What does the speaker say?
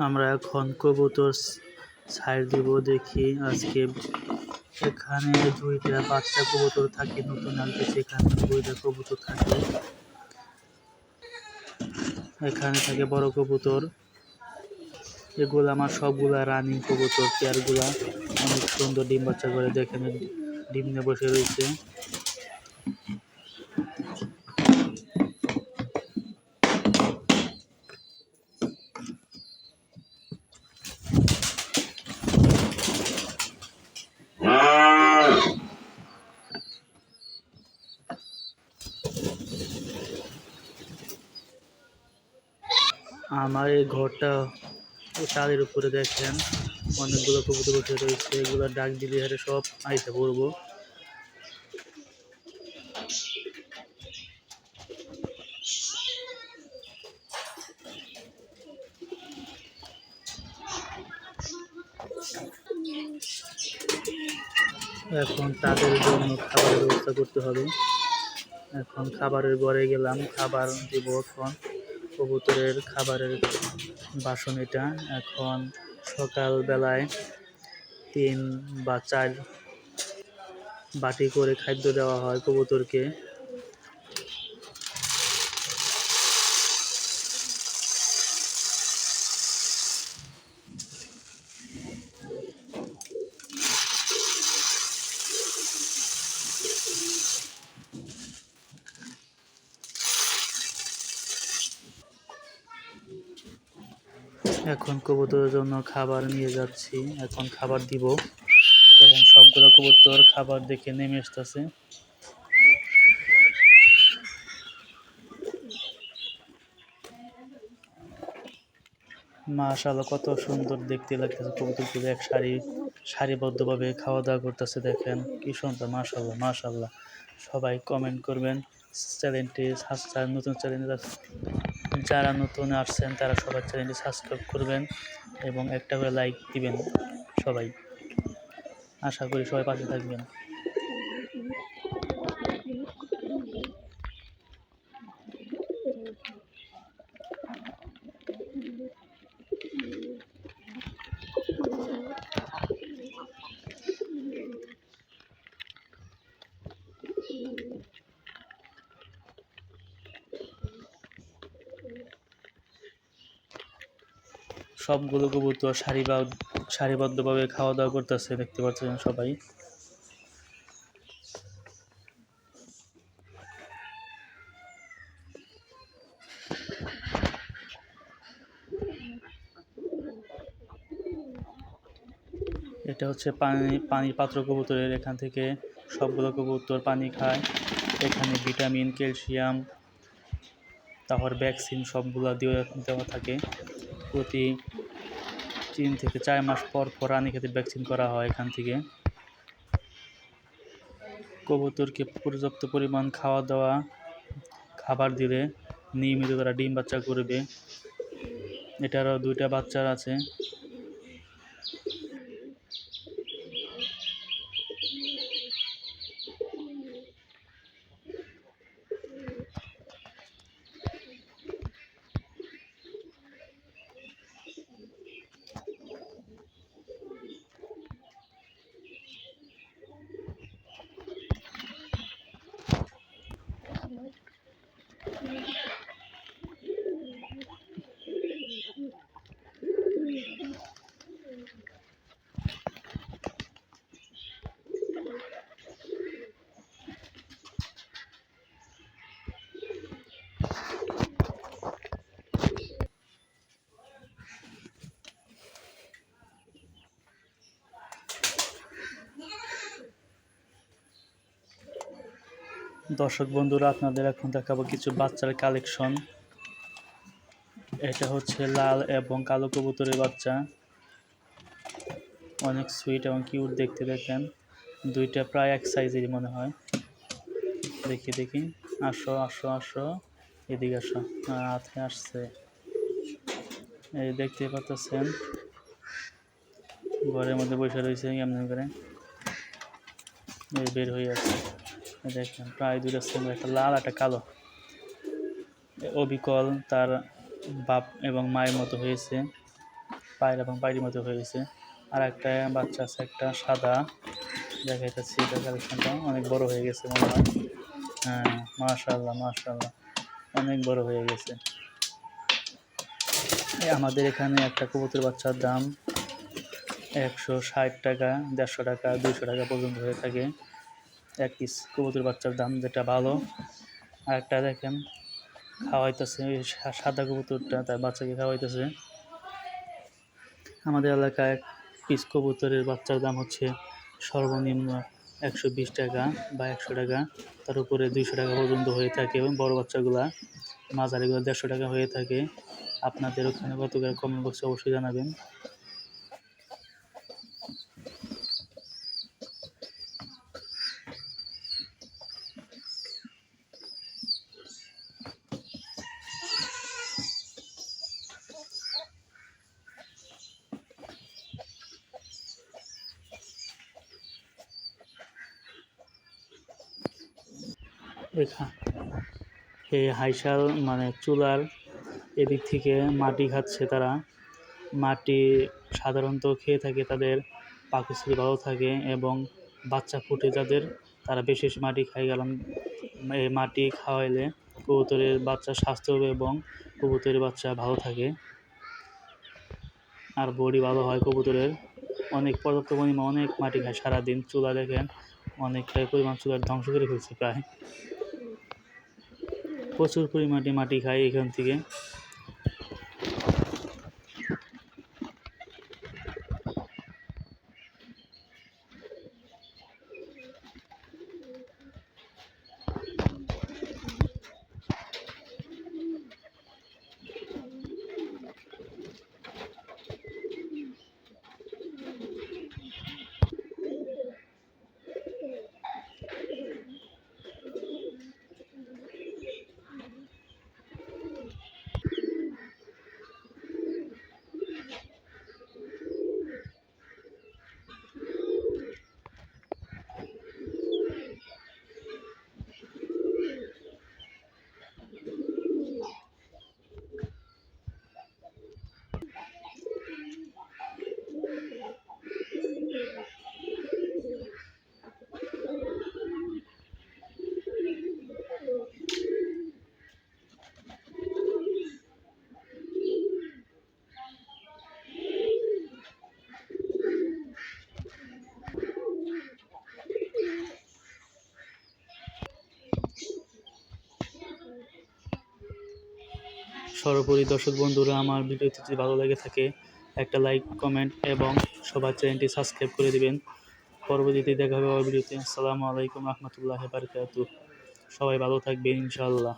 আমরা এখন কবুতর ছাড় দিব দেখি আজকে। এখানে দুইটা বাচ্চা কবুতর থাকে, নতুন আসতেছে। এখানে দুইটা কবুতর থাকে, এখানে থাকে বড় কবুতর। এগুলো আমার সবগুলা রানিং কবুতর, পেয়ারগুলা অনেক সুন্দর ডিম বাচ্চা করে, দেখেন ডিম নিয়ে বসে রয়েছে। আমার এই ঘরটা চালের উপরে দেখেন অনেকগুলো কবুতর বসে রয়েছে। এগুলো ডাক দিলে হারে সব আইসা পড়বো। এখন তাদের জন্য খাবারের ব্যবস্থা করতে হবে। এখন খাবারের ঘরে গেলাম, খাবার দিব। এখন কবুতরের খাবারের বাসন এটা। এখন সকালবেলায় 3 বা 4 বাটি করে খাদ্য দেওয়া হয় কবুতরকে। এখন কবুতরের জন্য খাবার নিয়ে যাচ্ছি, এখন খাবার দিব। এখন সবগুলো কবুতর খাবার দেখে নেমে আসতেছে। মাশাআল্লাহ, কত সুন্দর দেখতে লাগতেছে। কবুতরগুলো এক সারিবদ্ধভাবে খাওয়া দাওয়া করতেছে, দেখেন কি সুন্দর। মাশাআল্লাহ মাশাআল্লাহ। সবাই কমেন্ট করবেন, চ্যানেলটি সাবস্ক্রাইব, নতুন চ্যানেল যারা নতুন আসছেন তারা সবাই চ্যানেলটি সাবস্ক্রাইব করবেন এবং একটা করে লাইক দিবেন সবাই। আশা করি সবাই পাশে থাকবেন। সবগুলো কবুতর সারিবদ্ধভাবে খাওয়া দাওয়া করতেছে, দেখতে পাচ্ছেন সবাই। এটা হচ্ছে পানির পাত্র কবুতরের। এখান থেকে সবগুলো কবুতর পানি খায়। এখানে ভিটামিন, ক্যালসিয়াম, তারপর ভ্যাকসিন সবগুলো দেওয়া থাকে। প্রতি 3 থেকে 4 মাস পর পর রানী খেতে ভ্যাকসিন করা হয় এখান থেকে। কবুতরকে পর্যাপ্ত পরিমাণ খাবার দিলে নিয়মিত তারা ডিম বাচ্চা করবে। এটারও 2টা বাচ্চা আছে। দর্শক বন্ধুরা, আপনাদের এখন দেখাবো কিছু বাচ্চার কালেকশন। এটা হচ্ছে লাল এবং কালো কবুতরের বাচ্চা, অনেক সুইট এবং কিউট দেখতে। দেখেন 2টা প্রায় এক সাইজেরই মনে হয়। দেখি আসো আসো আসো, এদিকে আসো। হাতে আসছে, এই দেখতে পাচ্ছেন ঘরের মধ্যে বসে রয়েছে কেমন করে, বের হয়ে আছে। দেখেন প্রায় 2টা সেম, একটা লাল একটা কালো। অবিকল তার বাপ এবং মায়ের মতো হয়েছে। পায়রা এবং পায়রির মতো হয়ে গেছে। আর একটা বাচ্চা আছে, একটা সাদা, দেখাইতেছি। এটা কালেকশনটা অনেক বড় হয়ে গেছে মনে হয়। হ্যাঁ, মাশাআল্লাহ মাশাআল্লাহ, অনেক বড় হয়ে গেছে। আমাদের এখানে একটা কবুতর বাচ্চার দাম 160 টাকা, 150 টাকা, 200 টাকা পর্যন্ত হয়ে থাকে এক পিস কবুতর বাচ্চার দাম, যেটা ভালো। আর একটা দেখেন খাওয়াইতেছে, সাদা কবুতরটা তার বাচ্চাকে খাওয়াইতেছে। আমাদের এলাকায় এক পিস কবুতরের বাচ্চার দাম হচ্ছে সর্বনিম্ন 120 টাকা বা 100 টাকা, তার উপরে 200 টাকা পর্যন্ত হয়ে থাকে। বড় বাচ্চাগুলা, মাঝারিগুলো 150 টাকা হয়ে থাকে। আপনাদের ওখানে কত করে কমেন্ট বক্সে অবশ্যই জানাবেন। এই হাইশাল মানে চুলার এদিক থেকে মাটি খাচ্ছে তারা। মাটি সাধারণত খেয়ে থাকে, তাদের পাকস্থলী ভালো থাকে এবং বাচ্চা ফুটে যাদের, তারা বেশি বেশি মাটি খায়। কারণ এই মাটি খাওয়াইলে কবুতরের বাচ্চার স্বাস্থ্য হবে এবং কবুতরের বাচ্চা ভালো থাকে আর বডি ভালো হয় কবুতরের। অনেক পর্যাপ্ত পরিমাণ অনেক মাটি খায় সারাদিন। চুলা দেখেন অনেকটাই পরিমাণ চুলার ধ্বংস করে ফেলছে, প্রায় প্রচুর পরিমাণে মাটি খায় এখান থেকে। সর্বোপরি দর্শক বন্ধুরা, আমার ভিডিওটি যদি ভালো লেগে থাকে একটা লাইক, কমেন্ট এবং সবার চ্যানেলটি সাবস্ক্রাইব করে দিবেন। পরবর্তীতে দেখা হবে আমার ভিডিওতে। আসসালামু আলাইকুম রহমতুল্লাহি বারাকাতুহু। সবাই ভালো থাকবেন ইনশাআল্লাহ।